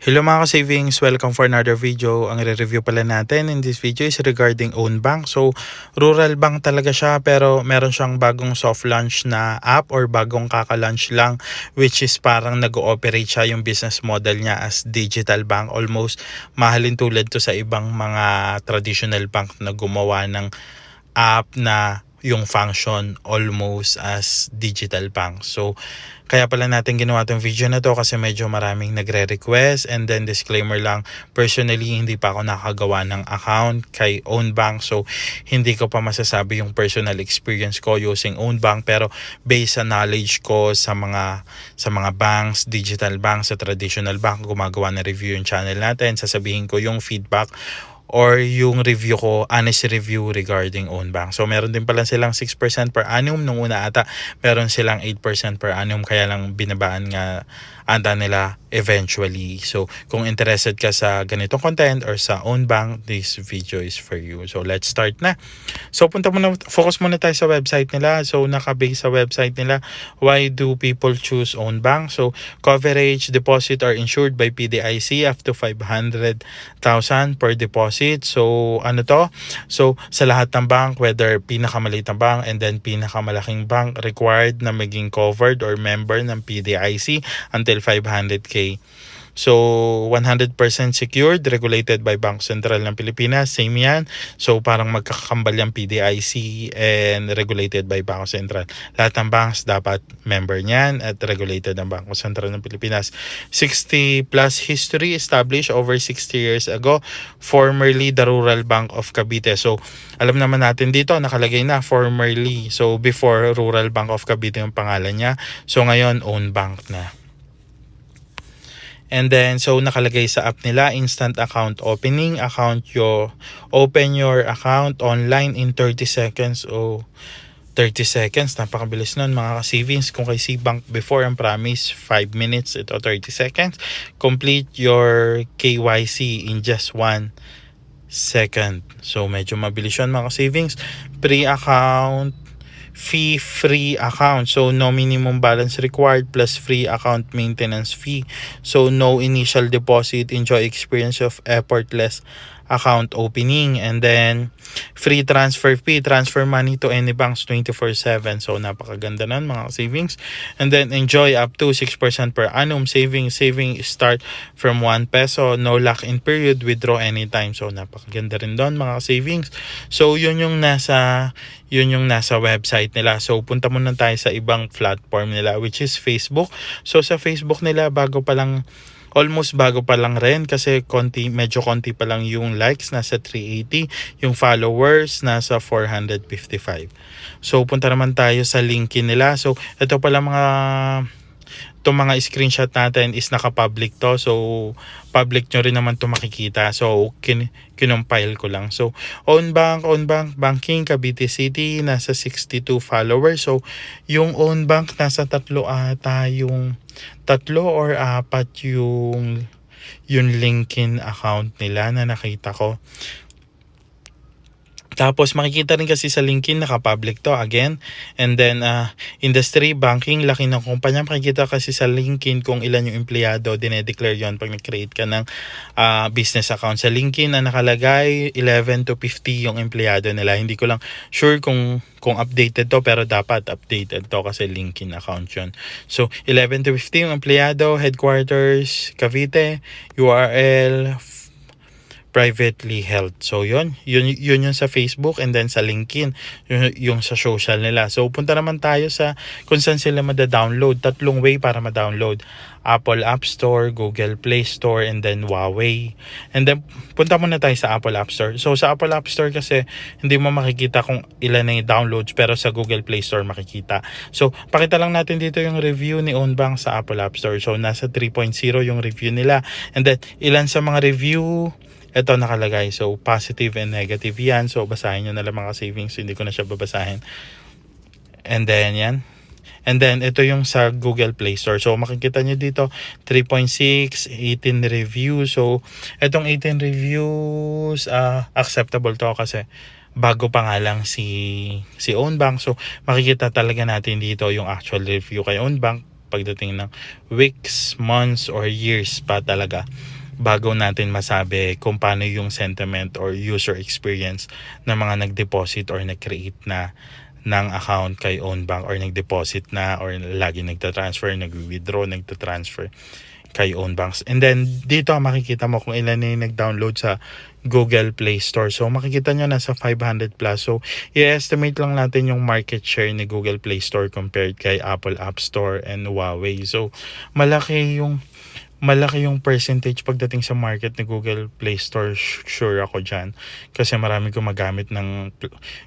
Hello mga ka-savings, welcome for another video. Ang re-review pala natin in this video is regarding Own Bank. So, rural bank talaga siya pero meron siyang bagong soft launch na app or bagong kaka-launch lang, which is parang nag-ooperate siya yung business model niya as digital bank. Almost mahalin tulad to sa ibang mga traditional bank na gumawa ng app na yung function almost as digital bank. So, kaya pala natin ginawa tong video na to kasi medyo maraming nagre-request, and then disclaimer lang, personally hindi pa ako nakagawa ng account kay Own Bank, so hindi ko pa masasabi yung personal experience ko using Own Bank, pero based sa knowledge ko sa mga banks, digital banks, sa traditional bank, gumagawa na review yung channel natin, sasabihin ko yung feedback or yung review ko, honest review regarding Own Bank. So meron din pala silang 6% per annum, nung una ata meron silang 8% per annum, kaya lang binabaan nga anda nila eventually. So kung interested ka sa ganitong content or sa Own Bank, this video is for you. So let's start na. So focus muna tayo sa website nila. So naka-base sa website nila, why do people choose Own Bank? So coverage, deposit are insured by PDIC up to 500,000 per deposit. So ano to? So sa lahat ng bank, whether pinakamaliit na bank and then pinakamalaking bank, required na maging covered or member ng PDIC until 500k. So 100% secured, regulated by Bangko Sentral ng Pilipinas, same yan. So parang magkakambal yung PDIC and regulated by Bangko Sentral. Lahat ng banks dapat member niyan at regulated ng Bangko Sentral ng Pilipinas. 60 plus history, established over 60 years ago, formerly the Rural Bank of Cavite. So alam naman natin dito nakalagay na formerly. So before, Rural Bank of Cavite yung pangalan niya. So ngayon Own Bank na. And then, so nakalagay sa app nila, instant account opening. Open your account online in 30 seconds. 30 seconds, napakabilis nun mga ka-savings. Kung kay Cbank before, ang promise 5 minutes, ito 30 seconds. Complete your KYC in just 1 second. So medyo mabilis yun mga ka-savings. Pre-account, fee-free account. So no minimum balance required plus free account maintenance fee. So no initial deposit. Enjoy experience of effortless account opening. And then free transfer fee, transfer money to any banks 24/7. So napakaganda nun mga savings. And then enjoy up to 6% per annum saving start from 1 peso, no lock-in period, withdraw anytime. So napakaganda rin doon mga savings. So yun yung nasa website nila. So punta muna tayo sa ibang platform nila, which is Facebook. So sa Facebook nila, almost bago pa lang rin kasi medyo konti pa lang yung likes, nasa 380, yung followers nasa 455. So punta naman tayo sa LinkedIn nila. So ito pala itong mga screenshot natin is naka-public to. So public nyo rin naman to makikita. So kinumpile ko lang. So Own Bank Banking Cavite City, nasa 62 followers. So yung Own Bank nasa 3 or 4 yung LinkedIn account nila na nakita ko. Tapos makikita rin kasi sa LinkedIn, naka-public to again. And then industry, banking, laki ng kumpanya. Makikita kasi sa LinkedIn kung ilan yung empleyado, dinedeclare yon pag nag-create ka ng business account. Sa LinkedIn na nakalagay 11 to 50 yung empleyado nila. Hindi ko lang sure kung updated to, pero dapat updated to kasi LinkedIn account yun. So 11 to 50 yung empleyado, headquarters Cavite, URL privately held. So yun yung sa Facebook, and then sa LinkedIn yung sa social nila. So punta naman tayo sa kung saan sila mada-download. 3 way para ma-download: Apple App Store, Google Play Store, and then Huawei. And then punta muna tayo sa Apple App Store. So sa Apple App Store kasi hindi mo makikita kung ilan na yung downloads, pero sa Google Play Store makikita. So pakita lang natin dito yung review ni Own Bank sa Apple App Store. So nasa 3.0 yung review nila. And then ilan sa mga review ito nakalagay. So positive and negative yan. So basahin nyo na lang mga savings. Hindi ko na siya babasahin. And then yan. And then ito yung sa Google Play Store. So makikita nyo dito 3.6, 18 reviews. So itong 18 reviews acceptable to kasi bago pa nga lang si Own Bank. So makikita talaga natin dito yung actual review kay Own Bank pagdating ng weeks, months, or years pa talaga bago natin masabi kung paano yung sentiment or user experience ng mga nag-deposit or nag-create na ng account kay Ownbank, or nag-deposit na, or lagi nagta-transfer, nag-withdraw, nagta-transfer kay Ownbanks. And then dito makikita mo kung ilan na yung nag-download sa Google Play Store. So makikita nyo nasa 500 plus. So i-estimate lang natin yung market share ni Google Play Store compared kay Apple App Store and Huawei. So malaki yung percentage pagdating sa market ni Google Play Store. Sure ako dyan. Kasi marami gumagamit ng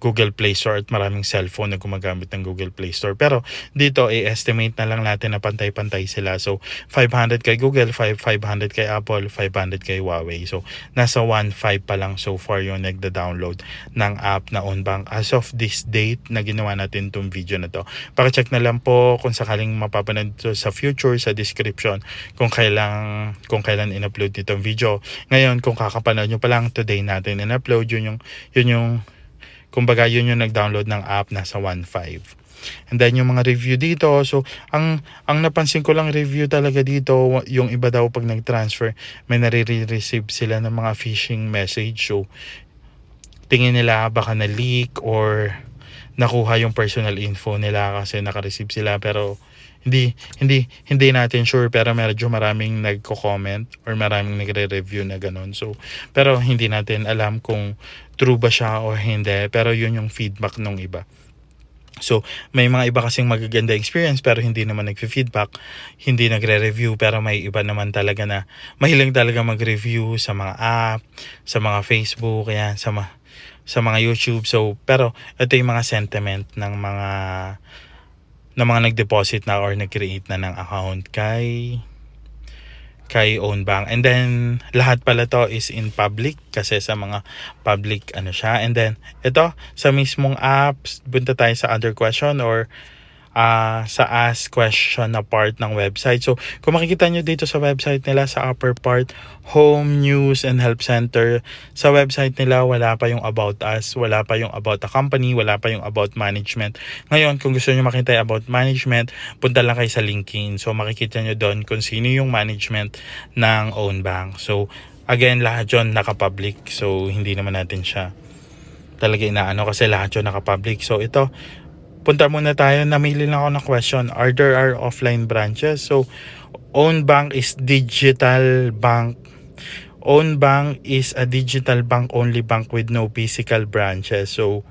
Google Play Store at maraming cellphone na gumagamit ng Google Play Store. Pero dito, i-estimate na lang natin na pantay-pantay sila. So, 500 kay Google, 500 kay Apple, 500 kay Huawei. So, nasa 1.5 pa lang so far yung nagda-download ng app na Ownbank as of this date na ginawa natin itong video na to. Pakicheck na lang po kung sakaling mapapanood sa future, sa description, kung kailan in-upload nitong video. Ngayon, kung kakapanood nyo pa lang, today natin in-upload, yun yung kumbaga yun yung nag-download ng app, nasa 1.5. And then yung mga review dito, so ang napansin ko lang review talaga dito, yung iba daw pag nag-transfer, may nare-receive sila ng mga phishing message. So tingin nila baka na-leak or nakuha yung personal info nila kasi naka-receive sila, pero hindi natin sure, pero medyo maraming nagko-comment or maraming nagre-review na ganun. So pero hindi natin alam kung true ba siya o hindi, pero yun yung feedback nung iba. So may mga iba kasing magaganda experience pero hindi naman nagfe-feedback, hindi nagre-review, pero may iba naman talaga na mahilig talaga mag-review sa mga app, sa mga Facebook, yan, sa mga YouTube. So pero ito yung mga sentiment ng mga nag-deposit na or nag-create na ng account kay Ownbank. And then lahat pala to is in public kasi sa mga public siya. And then ito sa mismong apps, punta tayo sa other question or sa ask question na part ng website. So kung makikita nyo dito sa website nila, sa upper part, home, news, and help center, sa website nila wala pa yung about us, wala pa yung about the company, wala pa yung about management. Ngayon, kung gusto nyo makita yung about management, punta lang kayo sa LinkedIn. So makikita nyo doon kung sino yung management ng Ownbank. So again, lahat yun naka-public. So hindi naman natin siya talaga inaano kasi lahat yun naka-public. So ito, punta muna tayo, namili lang ako ng question. Are there offline branches? So Ownbank is digital bank. Ownbank is a digital bank only bank with no physical branches. So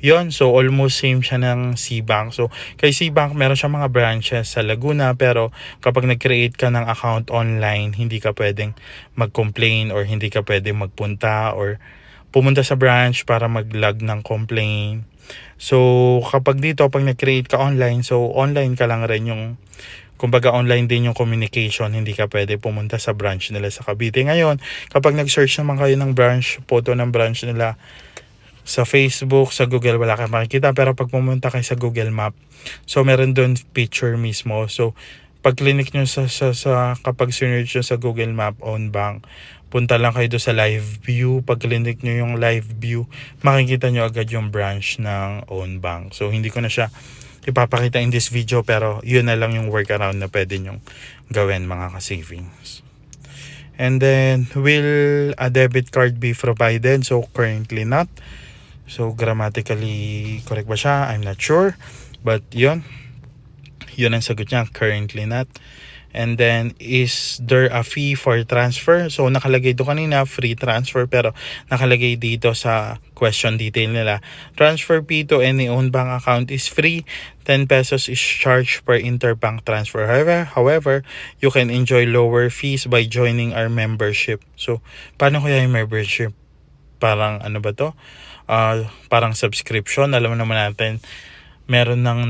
yun, so almost same siya ng Cbank. So kay Cbank meron siya mga branches sa Laguna, pero kapag nag-create ka ng account online, hindi ka pwedeng mag-complain or hindi ka pwedeng magpunta or pumunta sa branch para mag-log ng complaint. So kapag dito, pag nag-create ka online, so online ka lang rin yung, kumbaga online din yung communication, hindi ka pwede pumunta sa branch nila sa Cavite. Ngayon, kapag nag-search naman kayo ng branch, photo ng branch nila sa Facebook, sa Google, wala kang makikita. Pero pag pumunta kayo sa Google Map, so meron doon picture mismo. So pag clinic nyo kapag search nyo sa Google Map Ownbank, punta lang kayo doon sa live view. Pag clinic nyo yung live view, makikita nyo agad yung branch ng Ownbank. So hindi ko na siya ipapakita in this video, pero yun na lang yung workaround na pwede nyong gawin mga ka-savings. And then, will a debit card be provided? So currently not. So grammatically correct ba siya? I'm not sure. But yun ang sagot niya, currently not. And then, is there a fee for transfer? So nakalagay doon kanina, free transfer, pero nakalagay dito sa question detail nila, transfer fee to any Ownbank account is free. 10 pesos is charged per interbank transfer. However, you can enjoy lower fees by joining our membership. So paano kaya yung membership? Parang ano ba to? Parang subscription. Alam naman natin, meron nang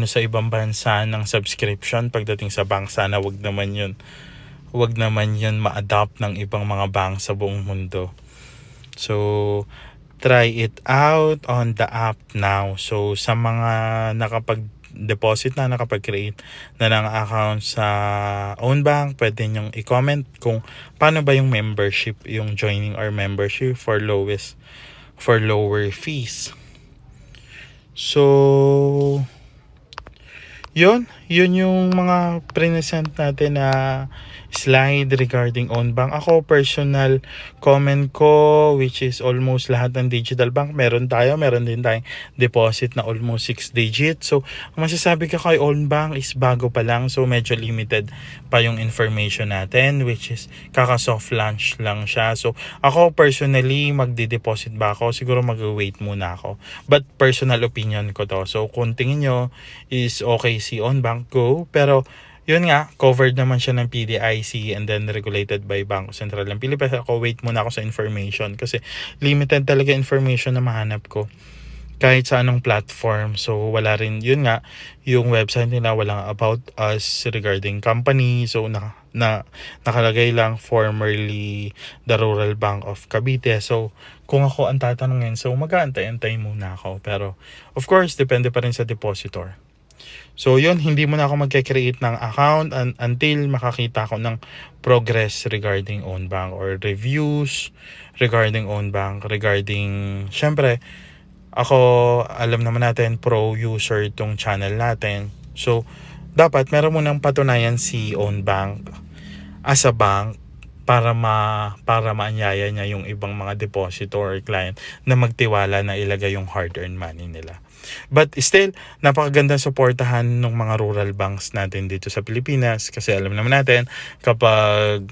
sa ibang bansa ng subscription pagdating sa bank. Sana wag naman yun ma-adopt ng ibang mga bank sa buong mundo. So try it out on the app now. So sa mga nakapag-deposit na, nakapag-create na ng account sa Ownbank, pwede nyong i-comment kung paano ba yung membership, yung joining our membership for lower fees. So yun yung mga present natin na slide regarding own bank. Ako personal comment ko, which is almost lahat ng digital bank meron din tayong deposit na almost 6 digits. So ang masasabi ko kay own bank is bago pa lang, so medyo limited pa yung information natin, which is kaka soft launch lang siya. So ako personally, magde-deposit ba ako? Siguro mag-wait muna ako, but personal opinion ko to. So kung tingin nyo is okay si on bank, go. Pero yun nga, covered naman siya ng PDIC and then regulated by Bangko Sentral ng Pilipinas. Ako, wait muna ako sa information kasi limited talaga information na mahanap ko kahit sa anong platform. So wala rin, yun nga, yung website nila walang about us regarding company. So nakalagay lang formerly the Rural Bank of Cavite. So kung ako ang tatanungin, so mag-aantay-antay muna ako. Pero of course, depende pa rin sa depositor. So yun, hindi mo na ako magke-create ng account until makakita ko ng progress regarding own bank or reviews regarding own bank, regarding, syempre, ako, alam naman natin, pro user itong channel natin. So dapat meron mo nang patunayan si own bank as a bank para maanyaya niya yung ibang mga depositor or client na magtiwala na ilagay yung hard-earned money nila. But still, napakagandang suportahan ng mga rural banks natin dito sa Pilipinas kasi alam naman natin kapag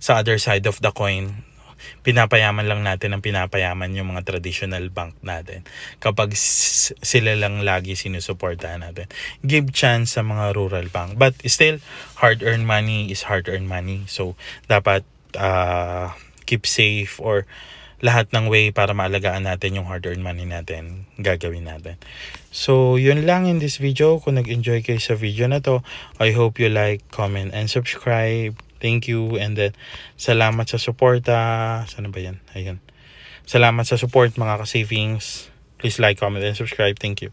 sa other side of the coin, pinapayaman lang natin ang pinapayaman yung mga traditional bank natin kapag sila lang lagi sinusuportahan natin. Give chance sa mga rural bank, but still hard-earned money is hard-earned money. So dapat keep safe, or lahat ng way para maalagaan natin yung hard-earned money natin, gagawin natin. So yun lang in this video. Kung nag-enjoy kayo sa video na to, I hope you like, comment, and subscribe. Thank you, and then salamat sa suporta. Sana ba yan? Ayun. Salamat sa support mga ka-savings. Please like, comment, and subscribe. Thank you.